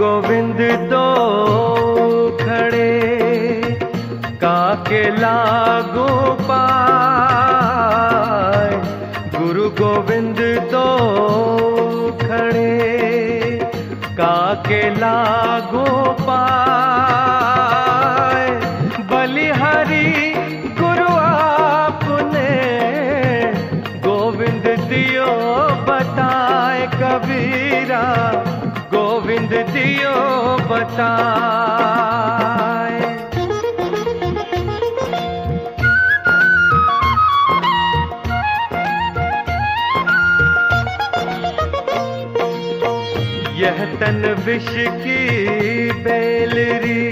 गोविंद तो खड़े काके लागू पाए। गुरु गोविंद तो खड़े काके लागू पाए। बलिहारी गुरु आपने गोविंद दियो बताए। कबीरा गोविंद दियो बताए। यह तन विष की बेलरी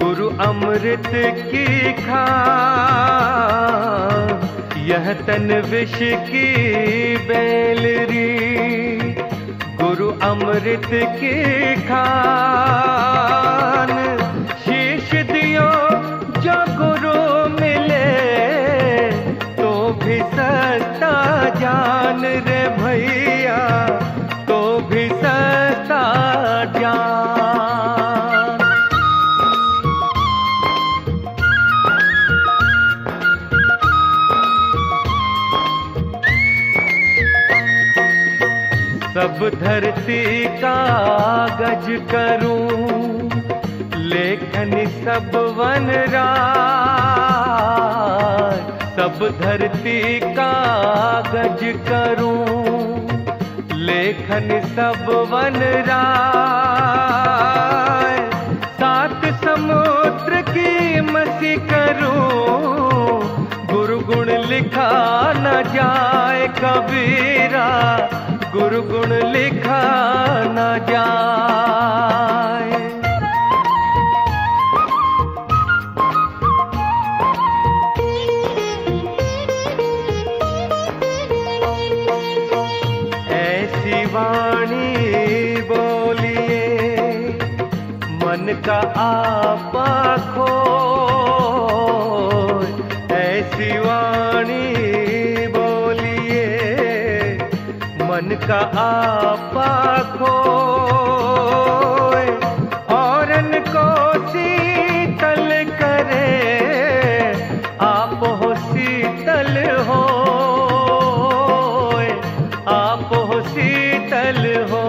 गुरु अमृत की खान। यह तन विष की बेलरी गुरु अमृत की खान। शीश दियो जो गुरु मिले तो भी सस्ता जान रे भैया, तो भी सस्ता जान। सब धरती कागज करूं लेखनी सब वन राय। सब धरती कागज करूं लेखन सब वन राय। सात समुद्र की मसी करूं गुरु गुण लिखा न जाए। कबीरा गुरु गुण लिखा न जाए। ऐसी वाणी बोलिए मन का आपा खोए। ऐसी वाणी बोलिए मन का आपा खोए। औरन को शीतल करे आप हो शीतल हो। आप हो शीतल हो।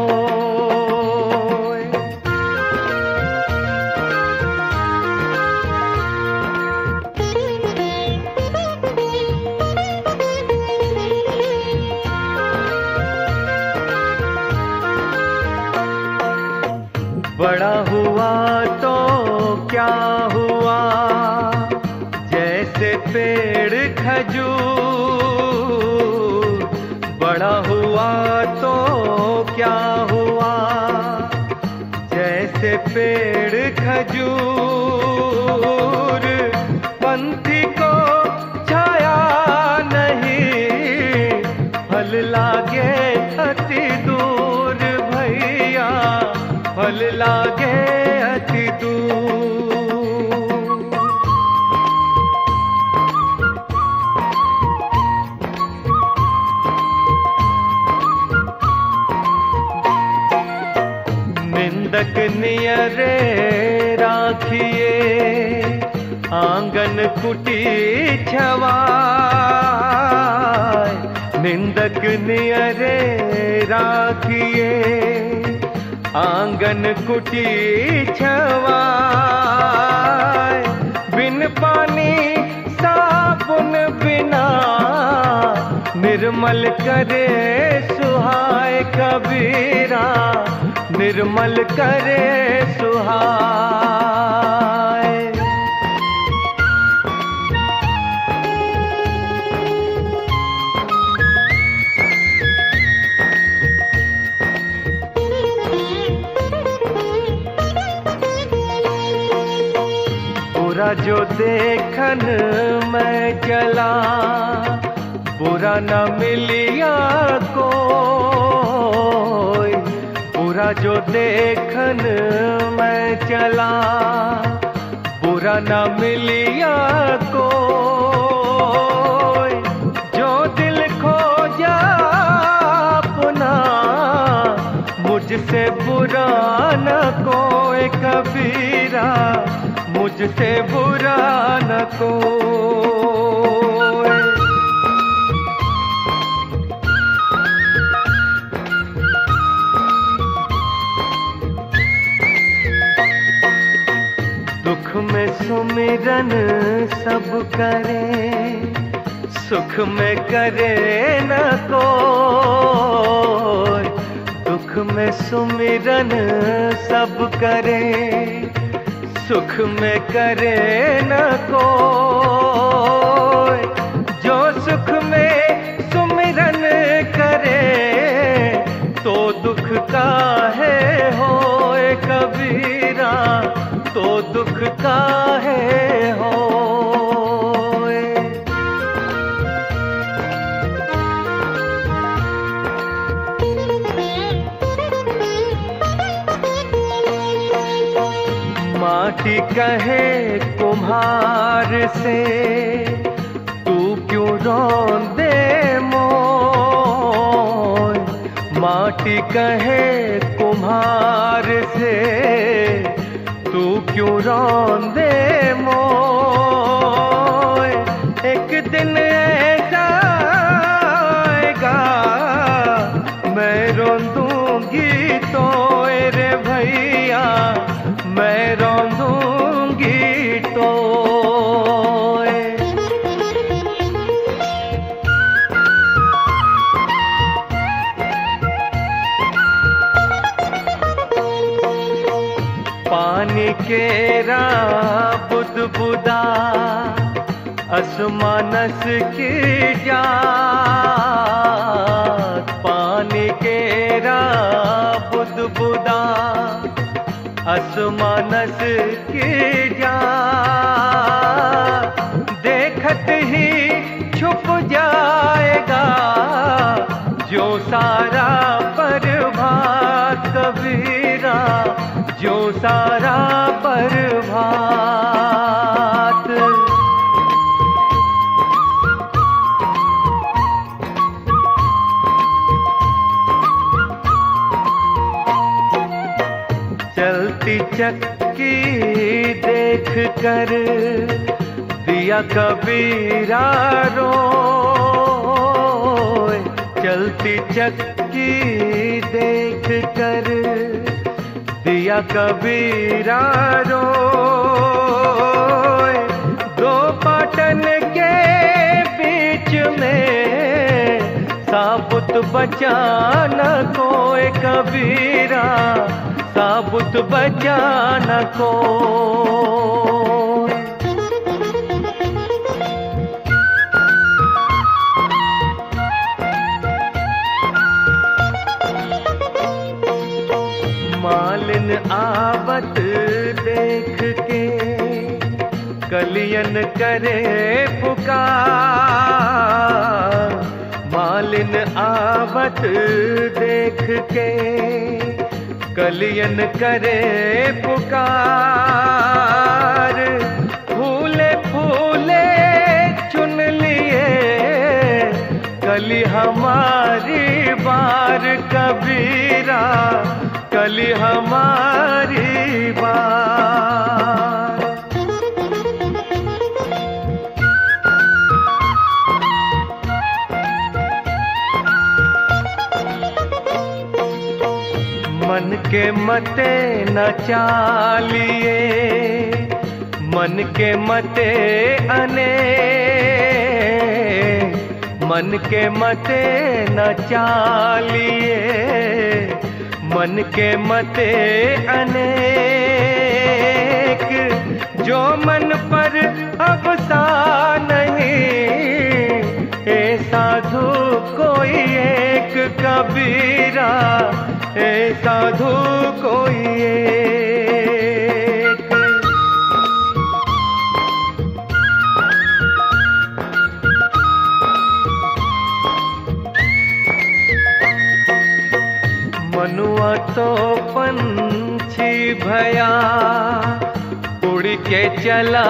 बड़ा हुआ तो क्या हुआ जैसे पेड़ खजूर। बड़ा हुआ तो क्या हुआ जैसे पेड़ खजूर। पंथी को छाया नहीं फल लागे अति दूर भैया, फल लागे अति दूर। निंदक नियरे राखिए आंगन कुटी छवाए। निंदक नियरे राखिए आंगन कुटी छवाए। बिन पानी साबुन बिना निर्मल करे सुहाए। कबीरा निर्मल करे सुहाए। बुरा जो देखन मैं चला बुरा न मिलिया कोई। बुरा जो देखन मैं चला बुरा न मिलिया कोई। जो दिल खो जा अपना मुझ मुझसे बुरा न कोई कबीरा, मुझसे बुरा न कोई। दुख में सुमिरन सब करे, सुख में करे न कोई। दुख में सुमिरन सब करे, सुख में करे न कोई। जो सुख में सुमिरन करे, तो दुख काहे होए कबीरा, तो दुख काहे होए। माटी कहे कुम्हार से, तू क्यों रोंदे मोय। माटी कहे कुम्हार से, तू क्यों रोंदे मोय। एक दिन ऐसा आएगा, मैं रोंदूंगी तो रे भैया, मैं रोंदूंगी तो। पानी केरा बुदबुदा, असमानस की जात। पानी केरा बुदबुदा, असमानस की जात। देखत ही छुप जाएगा, जो सारा प्रभात कबीरा, जो सारा प्रभात। चलती चक्की देख कर दिया कबीरा रोए। चलती चक्की देख कर दिया कबीरा रोए। दो पाटन के बीच में साबुत बचा न कोई कबीरा, साबुत बचा न कोई। मालिन आवत देख के कलियन करे पुकार। मालिन आवत देख के कलियन करे पुकार। फूले फूले चुन लिए, कली हमारी बार कबीरा, कली हमारी बार। मन के मते न चालिए, मन के मते अनेक। मन के मते न चालिए, मन के मते अनेक। जो मन पर अब सा नहीं, ए साधु कोई एक कबीरा, ए साधु कोई एक। मनुआ तो पंछी भया, उड़ के चला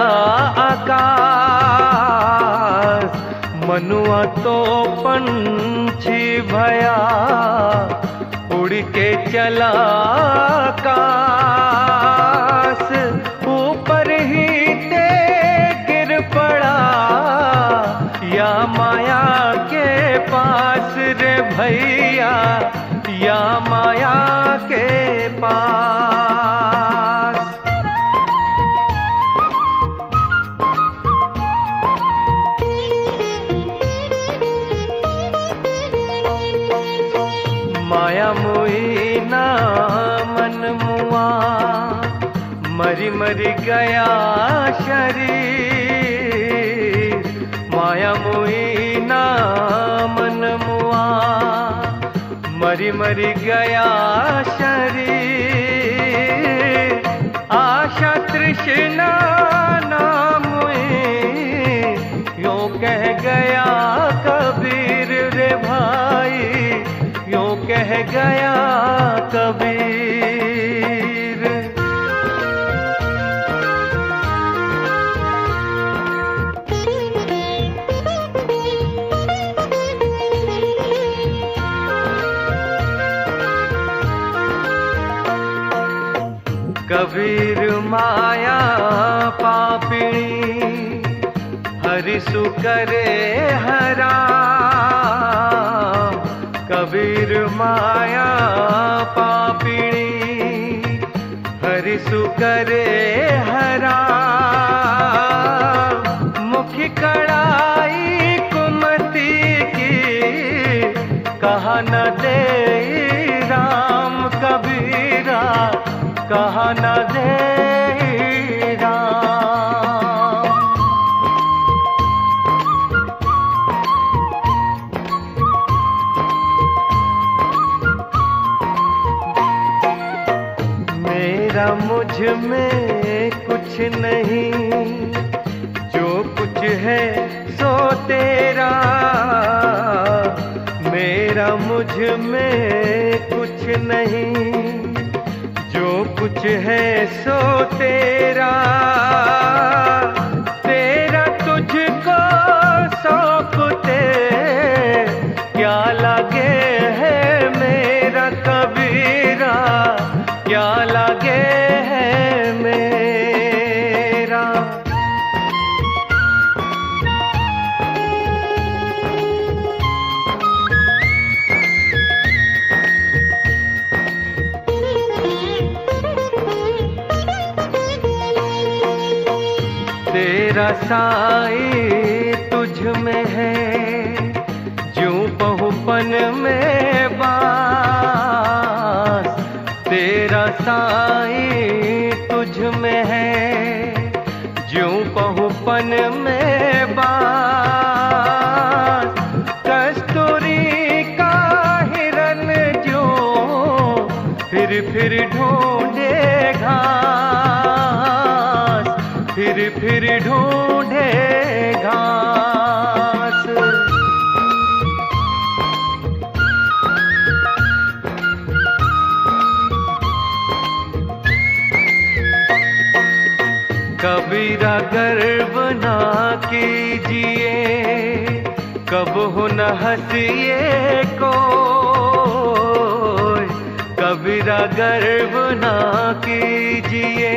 आकाश। मनुआ तो पंछी भया, उड़ के चला आकाश, ऊपर ही ते गिर पड़ा, या माया के पास रे भैया, या माया के पास। माया मोही ना मन मुआ, मरी मरी गया शरीर। माया मोही ना मन मुआ, मरी मरी गया शरीर। आशा तृष्णा नाम यूं कह गया कबीर रे भाई, यूं कह गया कबीर। कबीर माया पापिणी, हरि सु करे हरा। कबीर माया पापिणी, हरि सु करे हरा। मुखी कड़ाई कुमति की, कहा न दे राम कबीरा, कहा न दे राम। मेरा मुझ में कुछ नहीं, जो कुछ है सो तेरा। मेरा मुझ में कुछ नहीं, जो कुछ है सो तेरा। तेरा तुझको सौंपते क्या लगे है मेरा कबीरा, क्या लगे है मेरा। तेरा साई तुझ में है, ज्यों बहुपन में बास। तेरा साई तुझ में है, ज्यों बहुपन में बास। कस्तूरी का हिरन जो फिर ढूंढे घास, फिर ढूंढे घास। कबीरा गर्व ना कीजिए, कब हो न हंसिए कोई। कबीरा गर्व ना कीजिए,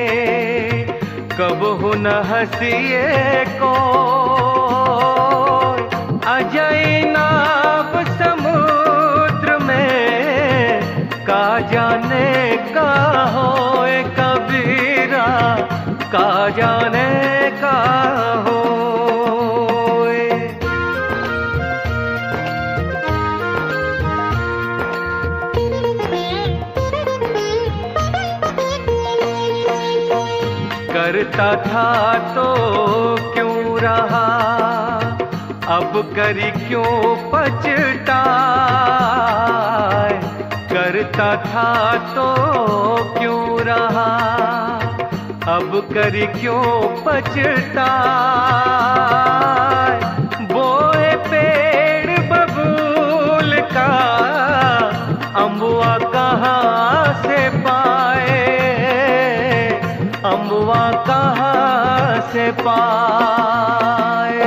कब हो न हंसिए कोई। अजय नाव समुद्र में, का जाने का होए कबीरा, का जाने का होए। करता था तो क्यों रहा, अब करी क्यों पछताए। करता था तो क्यों रहा, अब करी क्यों पछताए। बोए पेड़ बबूल का, अम्बुआ कहाँ से पाए, अम्बुआ कहाँ से पाए।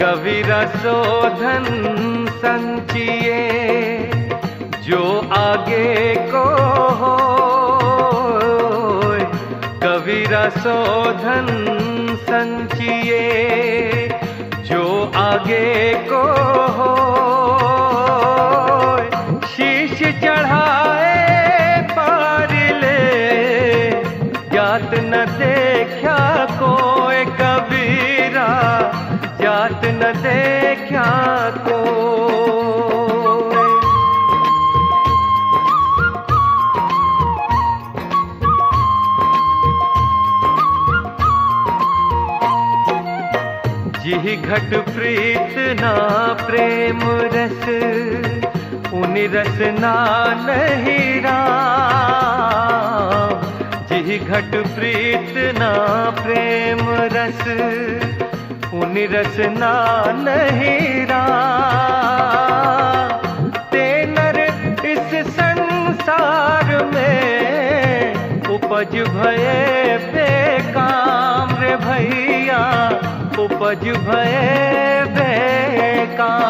कबीरा शोधन संचिए जो आगे को हो, कबीरा शोधन संचिए जो आगे को हो। शीश चढ़ाए पार ले जात न देखा कोई, कबीरा जात न देखा कोई। जिहि घट प्रीत ना प्रेम रस, उनि रस ना नहीं राम। जिहि घट प्रीत ना प्रेम रस, उनि रस ना नहीं राम। ते नर इस संसार में उपज भये बेकाम रे भैया, उपज भये बेकाम।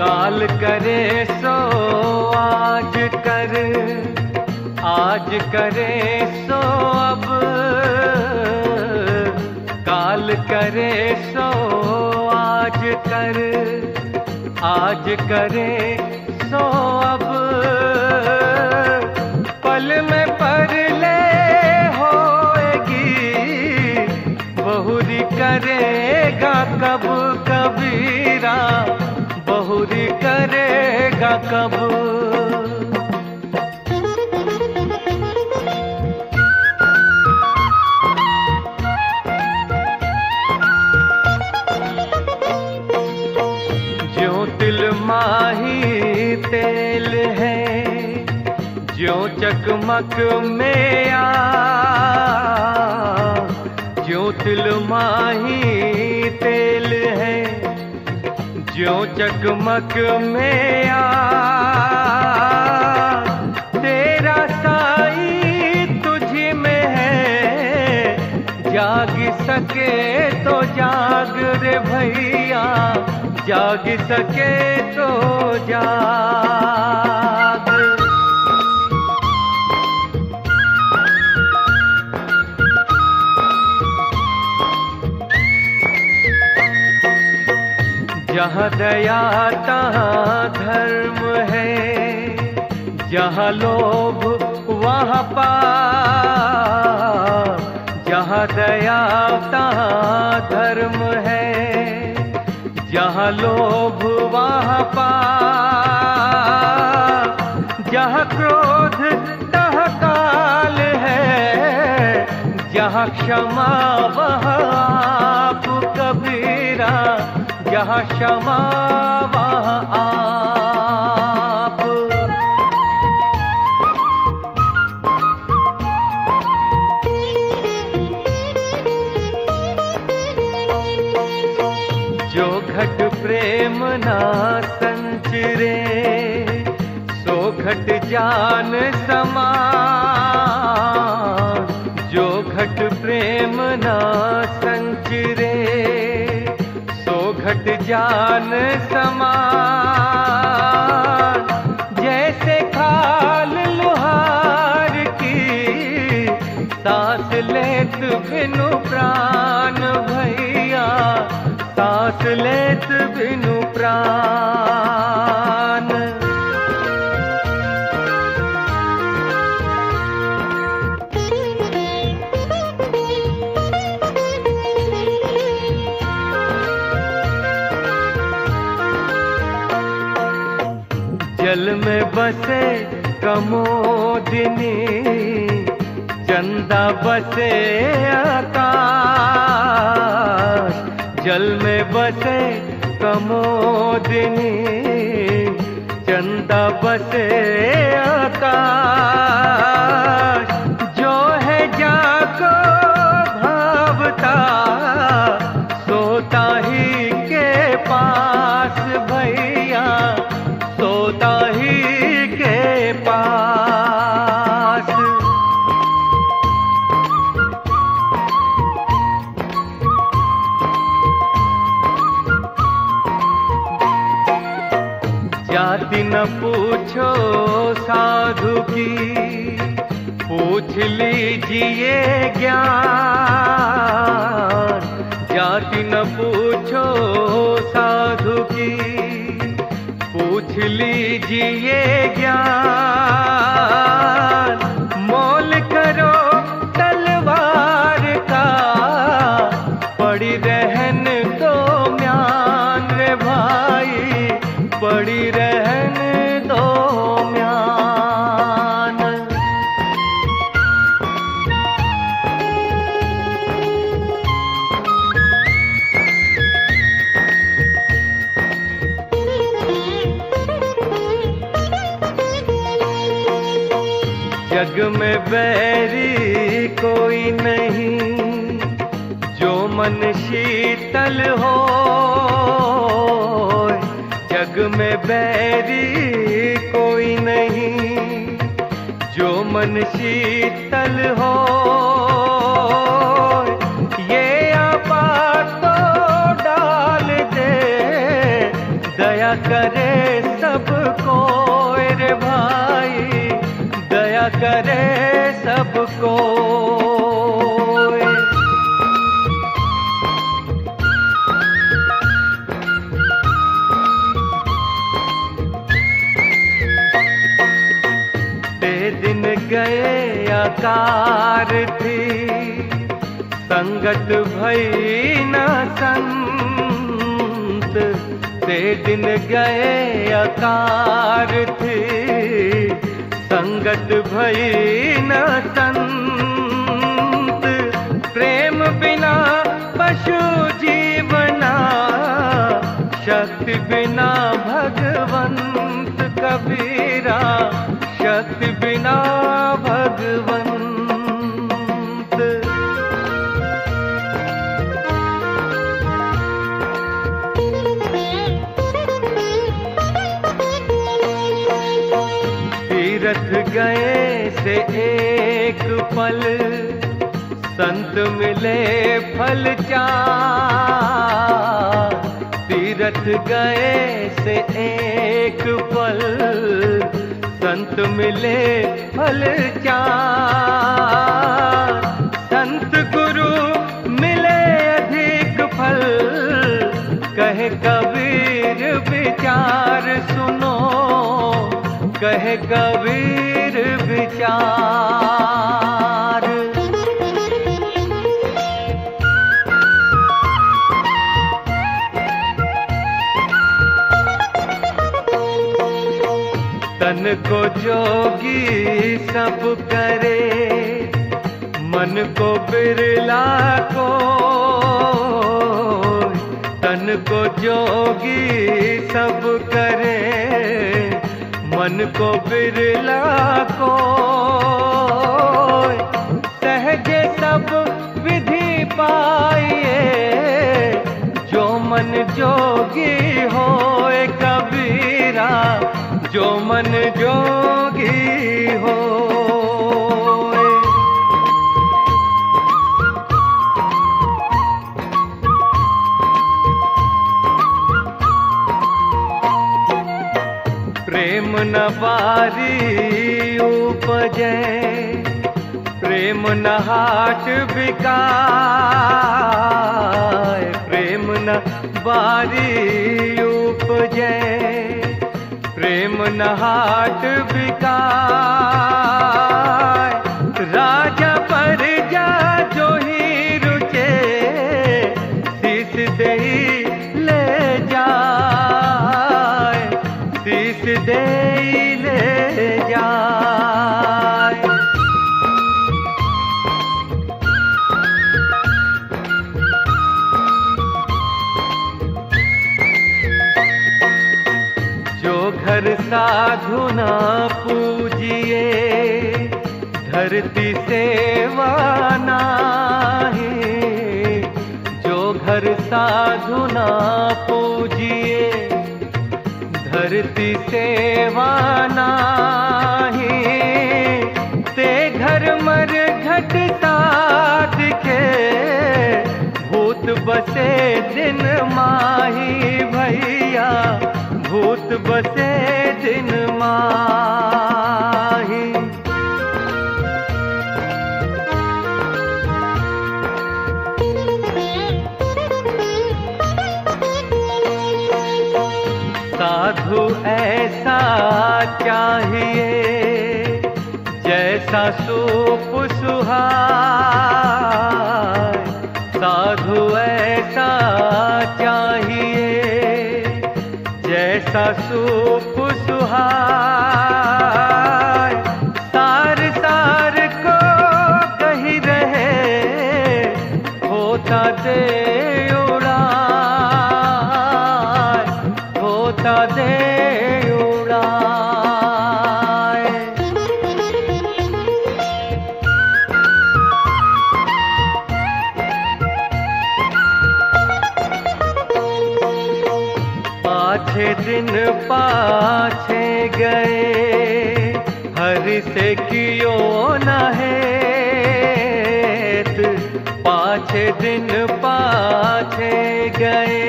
काल करे सो आज कर, आज करे सो अब। काल करे सो आज कर, आज करे सो अब। पल में पर ले होएगी, बहुरी करेगा कब कबीरा, बहुरी करेगा कब। माही तेल है जो चकमक में आ, जो तिल माही तेल है जो चकमक में आ। तेरा साई तुझी में है, जाग सके तो जाग रे भैया, जाग सके तो जाग। जहाँ दया तहाँ धर्म है, जहाँ लोभ वहाँ पाप। जहाँ दया तहाँ धर्म है, जहाँ लोभ वहाँ पाप। जहाँ क्रोध तहाँ काल है, जहाँ क्षमा वहाँ आप कबीरा, जहाँ क्षमा वहाँ आप। जो घट प्रेम ना संचरे, सो घट जान समान। जो घट प्रेम ना संचरे, सो घट जान समान। जैसे खाल लुहार की, सांस लेत बिनु प्राण भैया, सांस लेत बिनु प्राण। जल में बसे कमोदिनी, चंदा बसे आकाश। जल में बसे कमोदिनी, चंदा बसे आकाश। जो है जाको भावता, सोता ही के पास भैया, सोता ही जाति न पूछो साधु की, पूछ लीजिए ज्ञान। जाति न पूछो साधु की, पूछ लीजिए ज्ञान। मोल करो तलवार का, पड़ी रहन दो म्यान रे भाई, पड़ी रहन दो म्यान। जग में बैरी कोई नहीं, जो मन शीतल हो। जग में बैरी कोई नहीं, जो मन शीतल हो। ये आपात तो डाल दे, दया करे सबको रे भाई, दया करे सबको। ते दिन गए आकार थी, संगत भई न संत। ते दिन गए आकार थी, संगत भई न संत। प्रेम बिना पशु जीवना, शक्ति बिना भगवंत कबीरा, शक्ति बिना भगवंत। तीरथ गए से एक पल, संत मिले फल चार। तीरथ गए से एक पल, संत मिले फल चार। संत गुरु मिले अधिक फल, कहे कबीर विचार सुनो, कहे कबीर विचार। तन को जोगी सब करे, मन को बिरला को। तन को जोगी सब करे, मन को बिरला को। सहजे सब विधि पाइए, जो मन जोगी होए कबीरा, जो मन जोगी हो। प्रेम न बारी उपजे, प्रेम न हाट बिकाए। प्रेम न बारी उपजे, प्रेम न हाट बिकाए। राजा प्रजा जो ही रुचे, शीस देई ले जाए, शीस देई ले जाए। जो घर साधु न पूजिए, धरती सेवा नाही। जो घर साधु न पूजिए, धरती सेवा नाही। ते घर मर घट साध के, भूत बसे दिन माही भैया, भूत बसे दिन माही। साधु ऐसा चाहिए जैसा सूप सुहाए, साधु ऐसा चाहिए जैसा सूप सुहाए। सार सार को कही रहे होता दे उड़ाए, होता दे उड़ाए। पाछे दिन पाछे गए हरि से कियो न हेत, पाछे दिन पाछे गए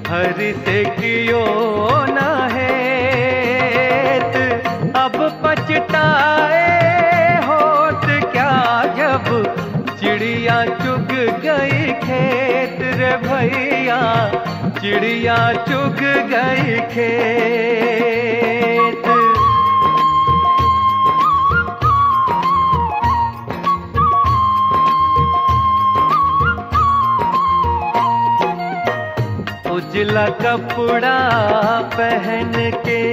हरि से कियो न हेत। अब पछताए होत क्या जब चिड़िया चुग गई खेत रे भैया, चिड़िया चुग गई खेत। उजला कपड़ा पहन के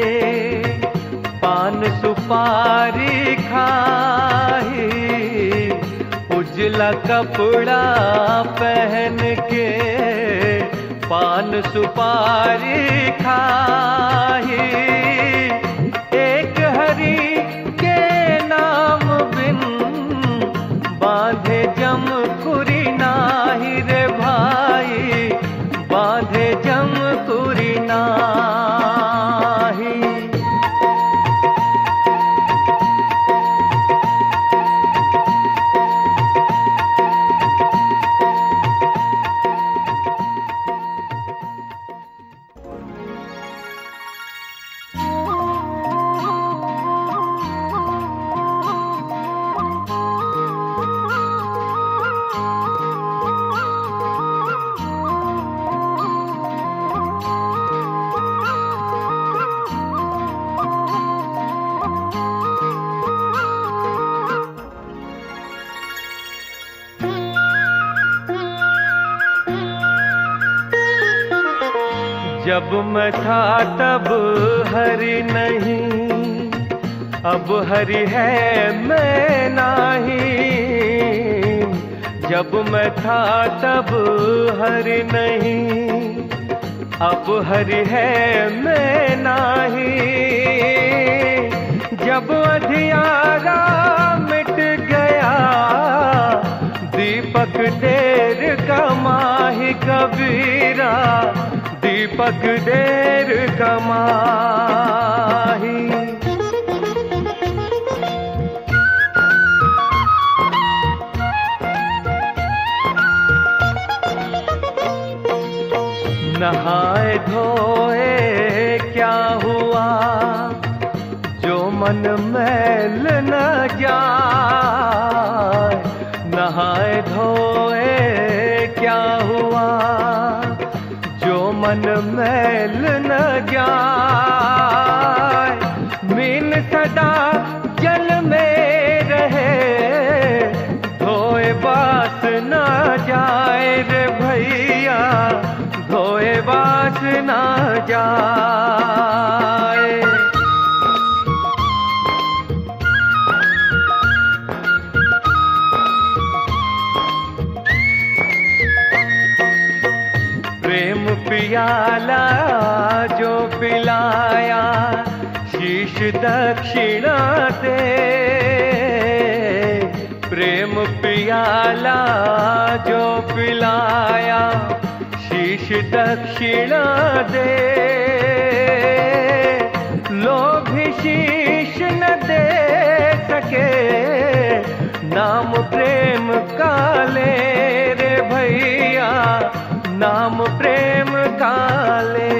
पान सुपारी खाई, उजला कपड़ा पहन के पान सुपारी खाई। एक हरि के नाम बिन बांधे जम कुरी नाही रे भाई, बांधे जम कुरी नाही। जब मैं था तब हरि नहीं, अब हरि है मैं नहीं। जब मैं था तब हरि नहीं, अब हरि है मैं नहीं। जब अंधियारा मिट गया दीपक देर का माही कबीरा, दीपक देर का माही। नहाए धोए क्या हुआ जो मन मैल न जाए, नहाए धोए क्या हुआ जो मन मैल न जाए। मीन सदा जल में रहे धोए बास न जाए रे भैया, धोए बास न जाए। प्रेम पियाला जो पिलाया शीश दक्षिणा दे, प्रेम पियाला जो पिलाया शीश दक्षिणा दे। लोभी शीश न दे सके नाम प्रेम का ले रे भैया, नाम प्रेम का ले।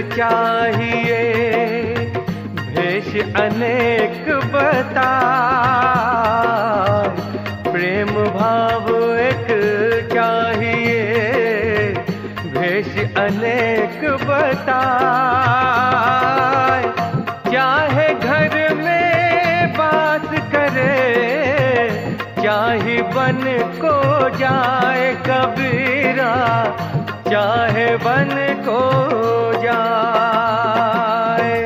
चाहिए, भेष अनेक बताए, प्रेम भाव एक चाहिए, भेष अनेक बताए। चाहे घर में बास करे, चाहे बन को जाए कबीरा, चाहे बन को जाए।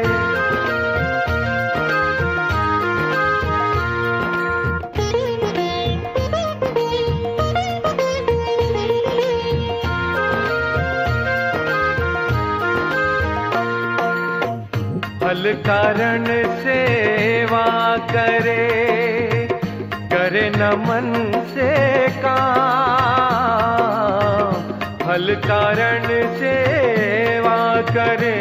फल कारण सेवा करे, करे न मन से काम। फल कारण सेवा करे,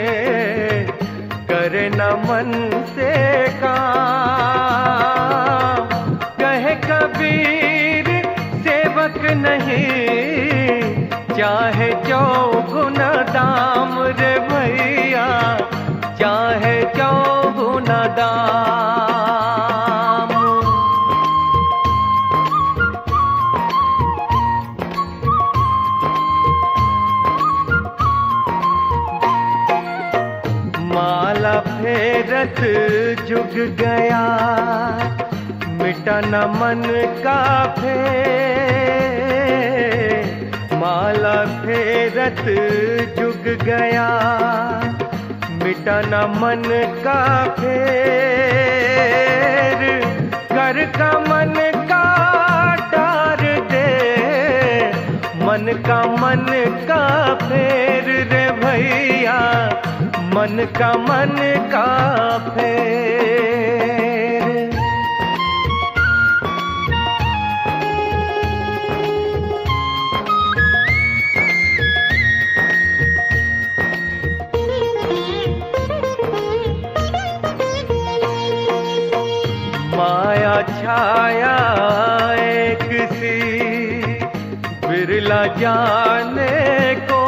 करे न मन से काम। कहे कबीर सेवक नहीं, चाहे चौगुना दाम रे भैया, चाहे चौगुना दाम। माला फेरत जुग गया, मिटा न मन का फेर। माला फेरत जुग गया, मिटा न मन का फेर। कर का मन का डार दे, मन का फेर रे भैया, मन का फेर। माया छाया एक सी, बिरला जाने को।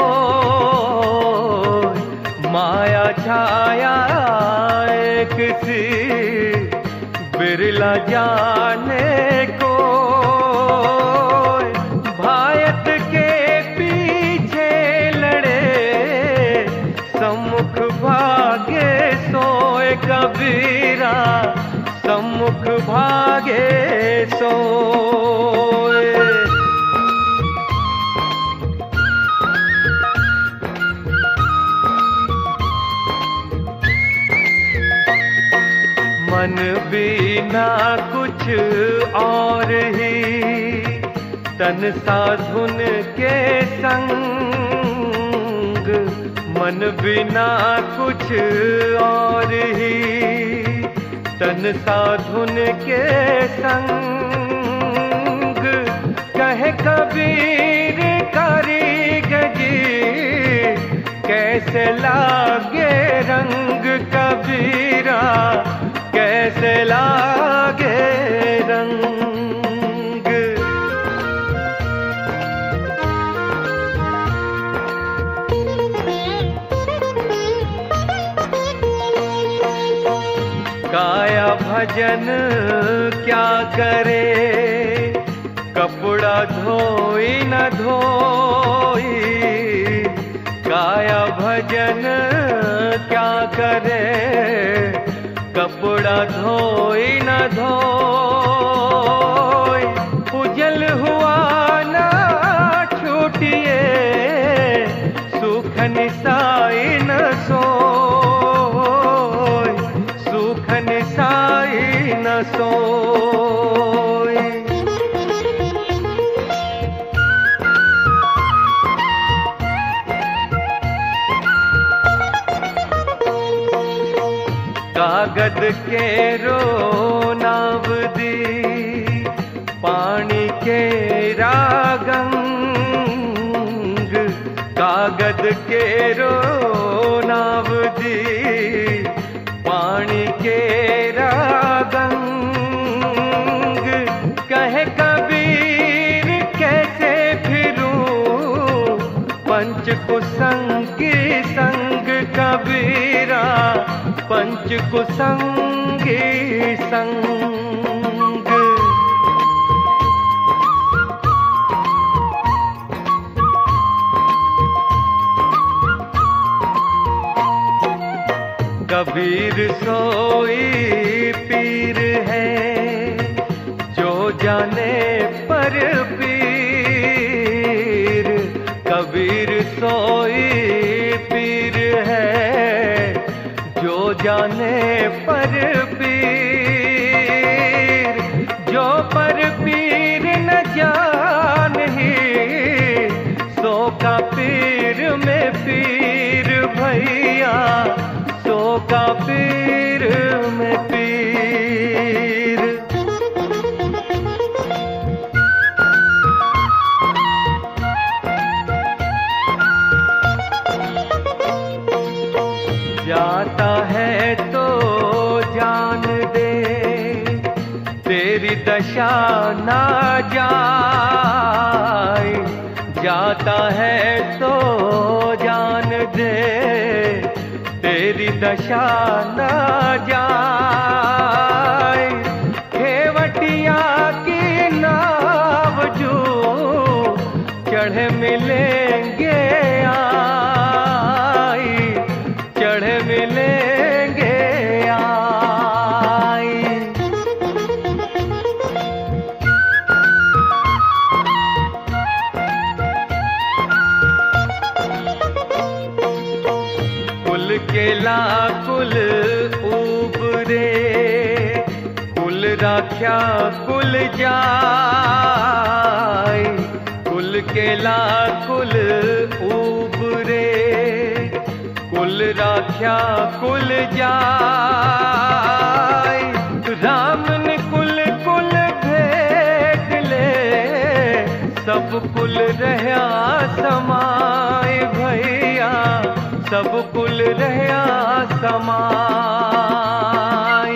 माया छाया एक सी, बिरला जाने को। भायत के पीछे लड़े, सम्मुख भागे सोए कबीरा, सम्मुख भागे सोए। मन बिना कुछ और ही, तन साधुन के संग। मन बिना कुछ और ही, तन साधुन के संग। कहे कबीर कारीगर जी, कैसे लागे रंग कबीरा, कैसे लागे रंग। काया भजन क्या करे, कपड़ा धोई न धोई। काया भजन क्या करे, कपड़ा धोई न धोई। उजल हुआ ना छूटिए, सुख निसाई न सोई, सुख निसाई न सोई। कागद के रो नाव दी, पानी के रागंग। कागद के रो नाव दी, पानी के रागंग। कहे कबीर कैसे फिरूं, पंच कुसंग की संग का कबीरा पंच कुसंगी संग। कबीर सोई पीर है जो जाने पर पीर। कबीर सोई पीर है जो जाने पर पीर। जो पर पीर न जानही सो का पीर में पीर भैया, सो का पीर में पीर। जाता है तो जान दे तेरी दशा ना जाए। जाता है तो जान दे तेरी दशा न जाए। खेवटिया की नाव जो चढ़े मिलेंगे आई, चढ़े मिलेंगे आई। कुल केला कुल उबरे कुल राख्या कुल जाय। कुल केला कुल उबरे कुल राख्या कुल जाय। राम ने कुल कुल भेट ले सब कुल रहया समाय भैया, सब कुल रहया समाय।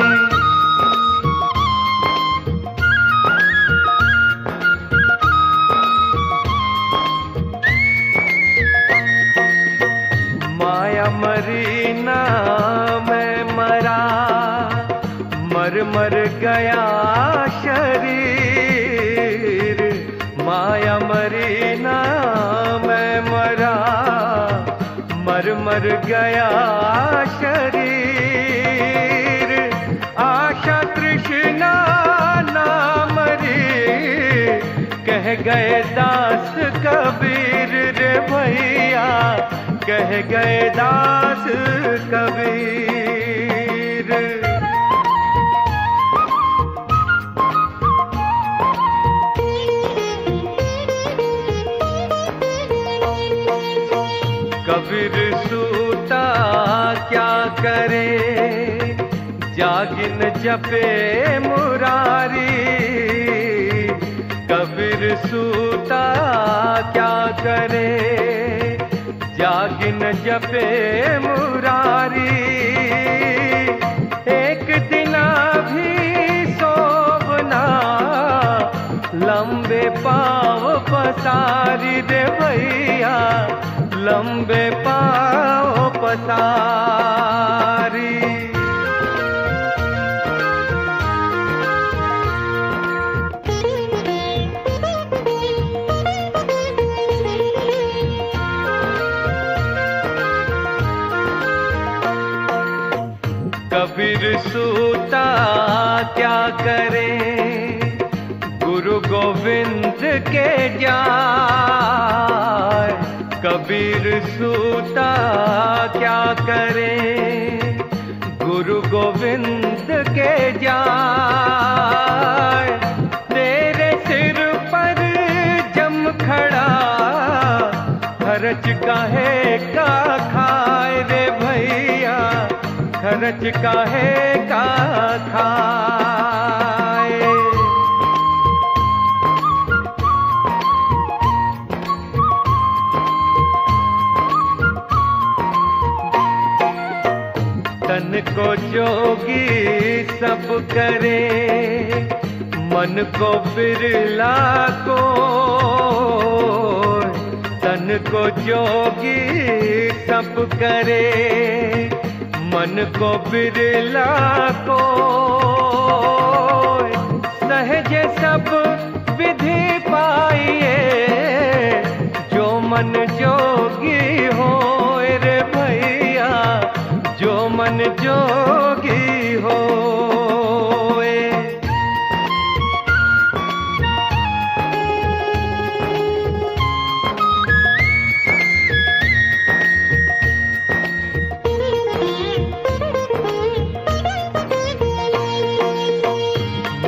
माया मरी ना मैं मरा, मर मर गया शरीर। माया मरी ना मैं मरा, मर मर गया शरीर। आशा तृष्णा ना मरी कह गए दास कबीर रे भैया, कह गए दास कबीर। कबीर सूता क्या करे जागिन जपे मुरारी। कबीर सूता क्या करे जागिन जपे मुरारी। एक दिना भी सोवना लंबे पाँव पसारी रे भैया, लंबे पाँव पसारी। कबीर सूता क्या करे गुरु गोविंद के जाय। कबीर सूता क्या करे गुरु गोविंद के जाय। तेरे सिर पर जम खड़ा खर्च काहे का खाए रे भैया, खर्च काहे का खाए। तन को जोगी सब करे मन को बिरला को। तन को जोगी सब करे, मन को बिरला को सहज सब विधि पाइए, जो मन जोगी हो रे भैया, जो मन जोगी हो।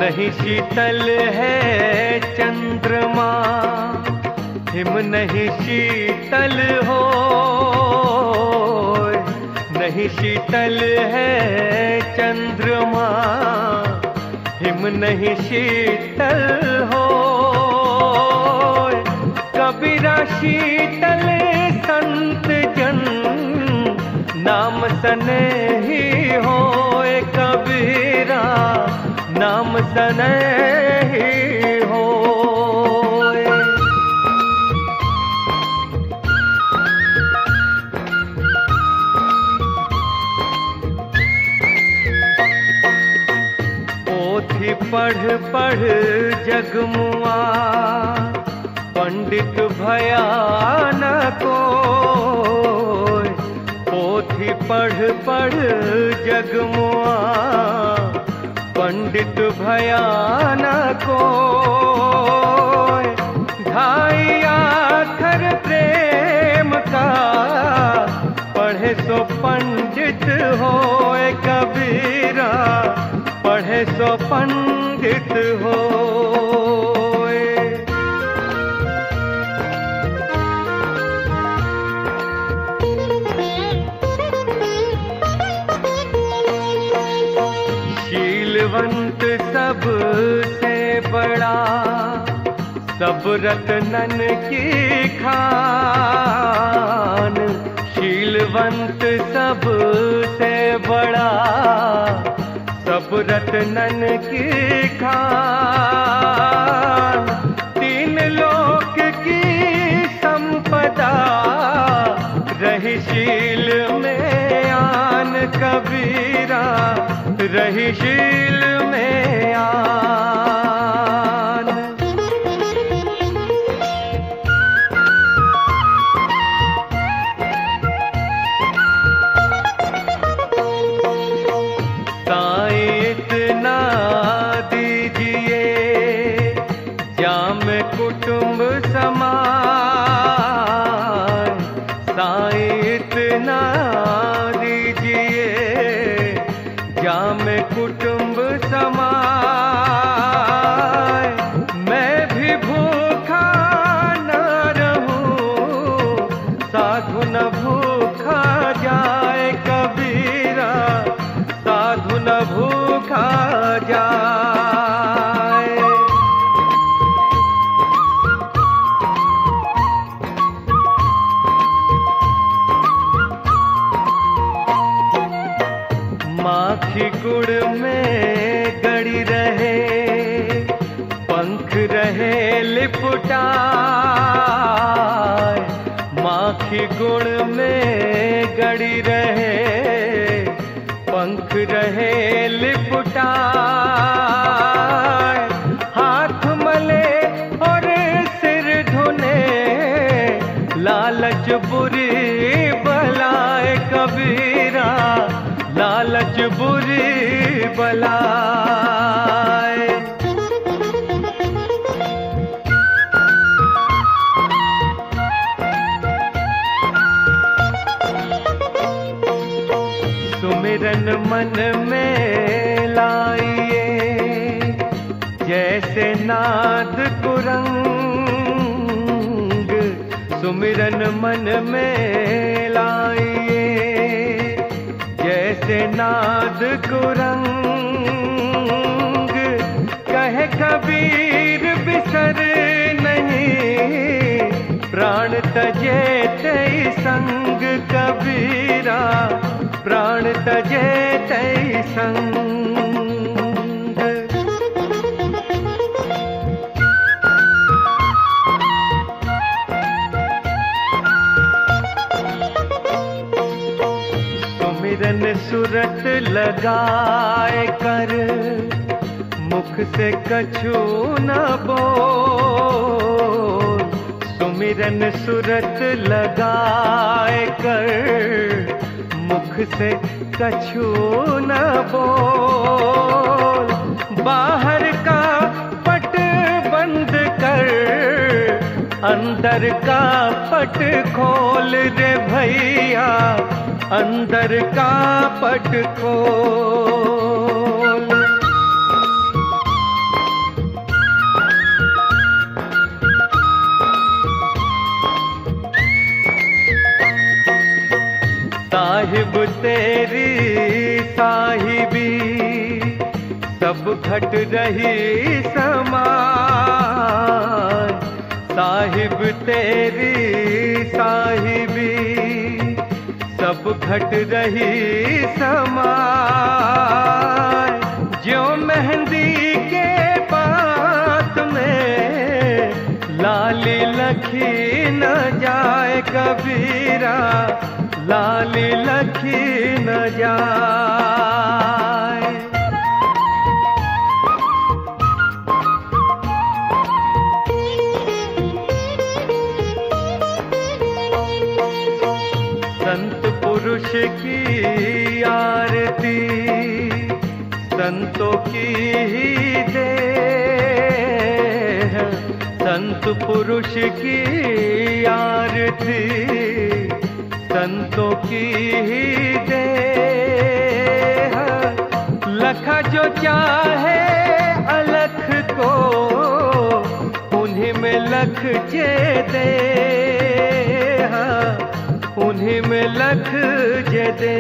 नहीं शीतल है चंद्रमा, हिम नहीं शीतल हो, नहीं शीतल है चंद्रमा, हिम नहीं शीतल हो। कबीरा शीतल संत जन, नाम सनेही होए कबीरा, नाम सनेही होए। पोथी पढ़ पढ़ जगमुआ, पंडित भया न कोय। पोथी पढ़ पढ़ जगमुआ, पंडित भया न कोय। ढाई आखर प्रेम का, पढ़े सो पंडित होए कबीरा, पढ़े सो पंडित होए। शीलवंत सबसे बड़ा, सब रत्नन की खान। शीलवंत सबसे बड़ा, सब रत्नन की खान। तीन लोक की संपदा, रही शील में आन कबीरा, रही शील में आन। साईं इतना दीजिए, जाम कुटुंब समाए। साईं इतना दीजिए, जाम कुटुंब समाए। मैं भी भूखा न रहूं, साधु न भूखा जाए कबीरा, साधु न भूखा जाए। माखी गुड़ में गड़ी रहे, पंख रहे लिपटाए। माखी गुड़ में गड़ी रहे, पंख रहे लिपटाए। हाथ मले और सिर धुने, लालच बुरी बलाए कबीरा, लालच बुरी बलाए। सुमिरन मन में लाइए, जैसे नाद कुरंग। सुमिरन मन में लाइए, जैसे नाद कुरंग। कहे कबीर बिसर नहीं, प्राण तजे तई संग कबीरा, प्राण तजे तई संग। सूरत लगाए कर, मुख से कछु न बोल। सुमिरन सूरत लगाए कर, मुख से कछु न बोल। बाहर का पट बंद कर, अंदर का पट खोल रे भैया, अंदर का पट खोल। साहिब तेरी साहिबी, सब घट रही समान। साहिब तेरी साहिबी, सब घट रही समान। जो मेहंदी के बात में लाली लखी न जाए कबीरा, लाली लखी न जाए। संत पुरुष की आरती संतों की ही देह। संत पुरुष की आरती संतों की ही देह। लखा जो चाहे अलख को, उन्हीं में लख जे दे, उन्हीं में लख जे दे।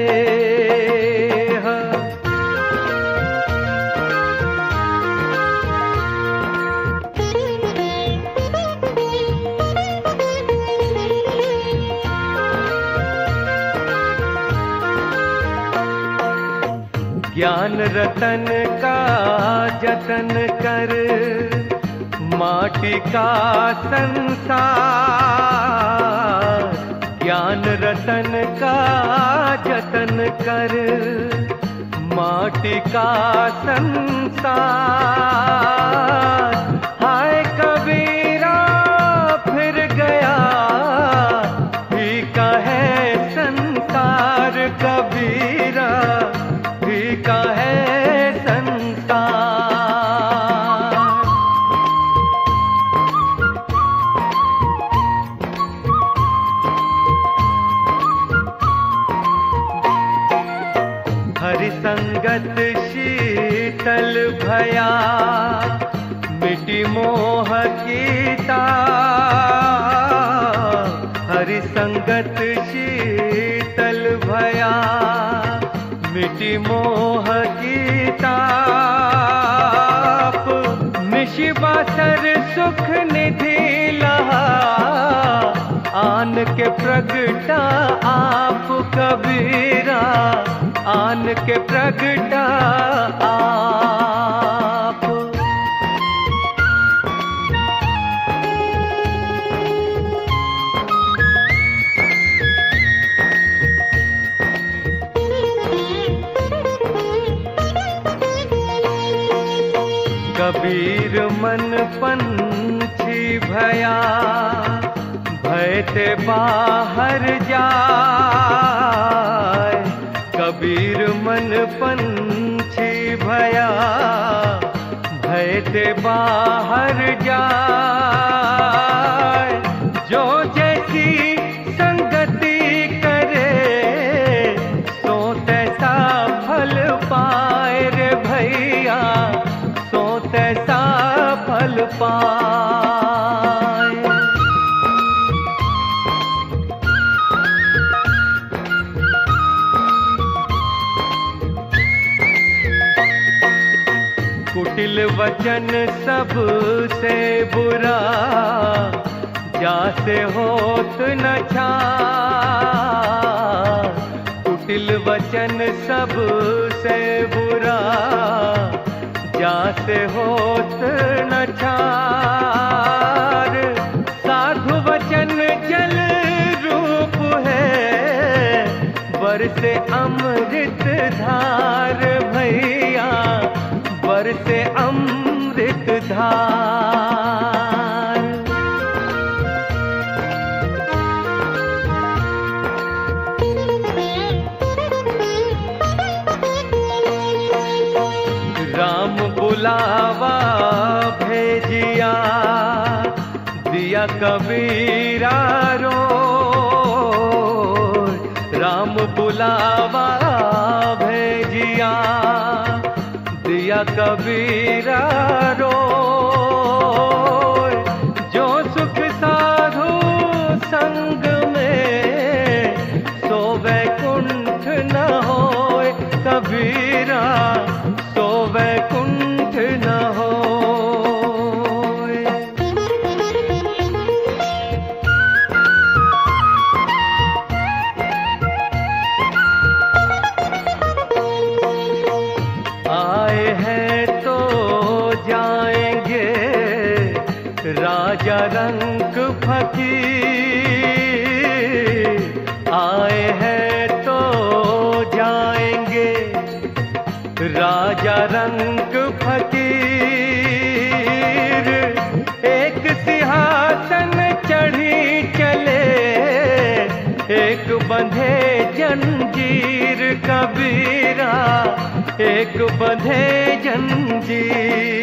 ज्ञान रतन का जतन कर, माटी का संसार। ज्ञान रतन का जतन कर, माटी का संसार। हाय कबीरा फिर गया फीका है संसार, कबीरा फीका है संसार। हरि संगत शीतल भया, मिटी मोह की ताप। हरि संगत शीतल भया, मिटी मोह की ताप। निशिबासर सुख निधि लहा, आन के प्रगटा आप कबीरा, आन के प्रगटा आप। कबीर मन पंछी भया, भय ते बाहर जाए। कबीर मन पंछी भया, भय ते बाहर जाए। जो जैसी संगति करे, सो तैसा फल पाए रे भैया, सो तैसा फल पाए। कुटिल वचन सबसे बुरा, जासे होत न छार। कुटिल वचन सबसे बुरा, जासे होत न छार। साधु वचन जल रूप है, बरसे अमृत धार। बुलावा भेजिया, दिया कबीरा रो, राम बुलावा भेजिया, दिया कबीरा रो। जो सुख साधु संग में, सो वैकुंठ न होए कबीरा, सो वैकुंठ न होए। आए हैं तो जाएंगे राजा रंग फकीर, आए हैं तो जाएंगे राजा रंग फकीर। एक सिंहासन चढ़ी चले, एक बंधे जंजीर कबीरा, एक बंधे जंजीर।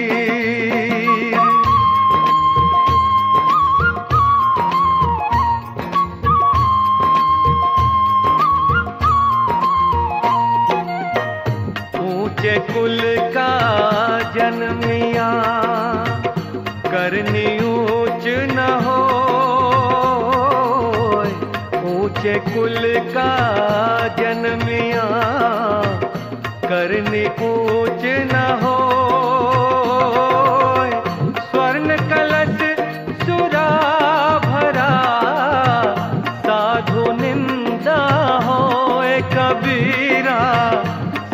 ऊंचे कुल का जन्मिया, करनी ऊंच न हो, ऊंचे कुल का जन्मिया, करनी ऊंच न हो। स्वर्ण कलश सुरा भरा, साधु निंदा होए कबीरा,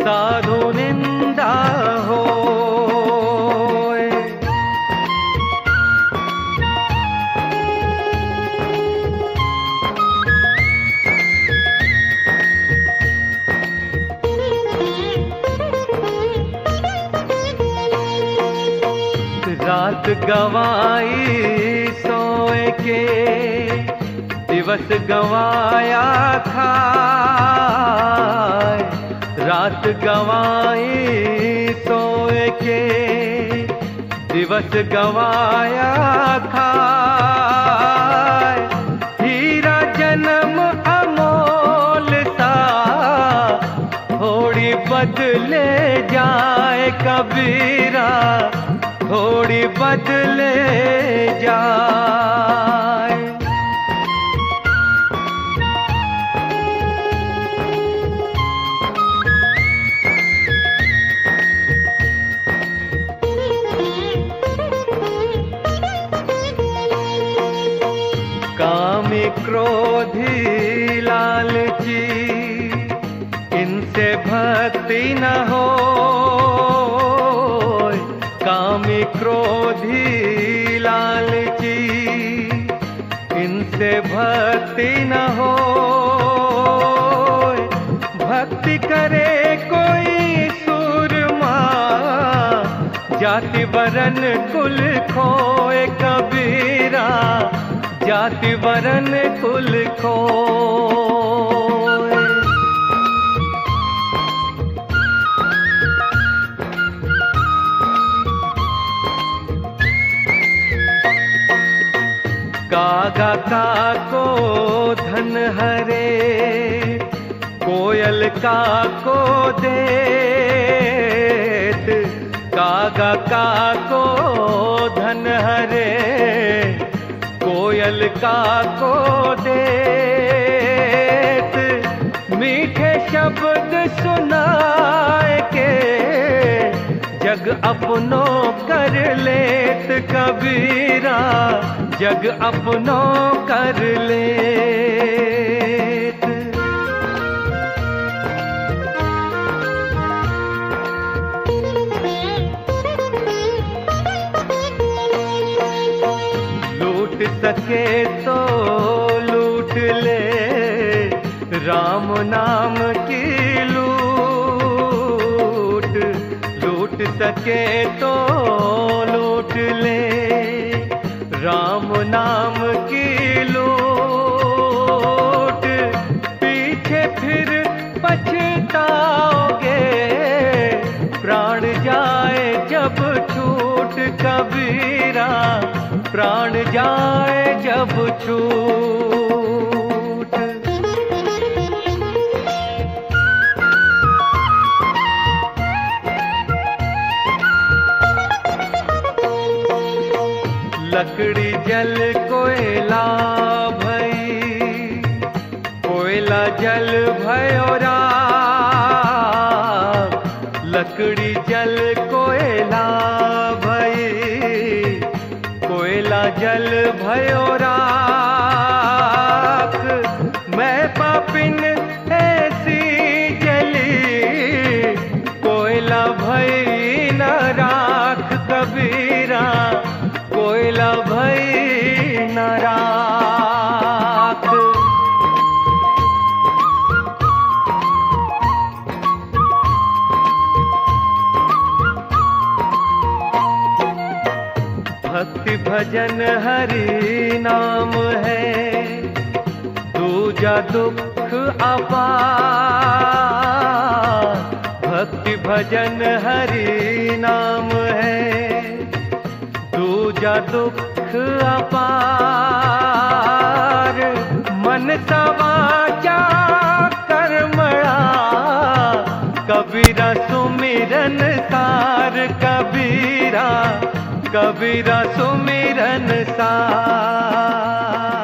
साधु निंदा होए। रात गवाई सोए के, दिवस गवाया खाए, रात गवाई सोए के, दिवस गवाया खाए। हीरा जन्म अमोल सा, थोड़ी बदले जाए कबीरा, थोड़ी बदले जाए। कामी क्रोधी लालची, इनसे भक्ति न हो, कामी क्रोधी लालची, इनसे भक्ति न हो। भक्ति करे कोई सूरमा, जाति वरन कुल खोए कबीरा, जाति वरन कुल खोए। कागा का को धन हरे, कोयल का को देत, कागा का को धन हरे, कोयल का को देत। मीठे शब्द सुनाए के, जग अपनो कर लेत कबीरा, जग अपनो कर लेत। लूट सके तो लूट ले, राम नाम की लूट, लूट सके तो लूट ले, राम नाम की लूट। पीछे फिर पछताओगे, प्राण जाए जब छूट कबीरा, प्राण जाए जब छूट। लकड़ी जल कोयला भई, कोयला जल भयो राख। लकड़ी जल कोयला भई, कोयला जल भयो राख। मैं पापिन ऐसी जली, कोयला भई न राख कबीरा, कोयला भई न राख। भक्ति भजन हरि नाम है, दूजा दुख अपार। भक्ति भजन हरि नाम है, दूजा दुख अपार। मन सवाचा कर्मणा, कबीरा सुमिरन सार। कबीरा, कबीरा सुमिरन सार।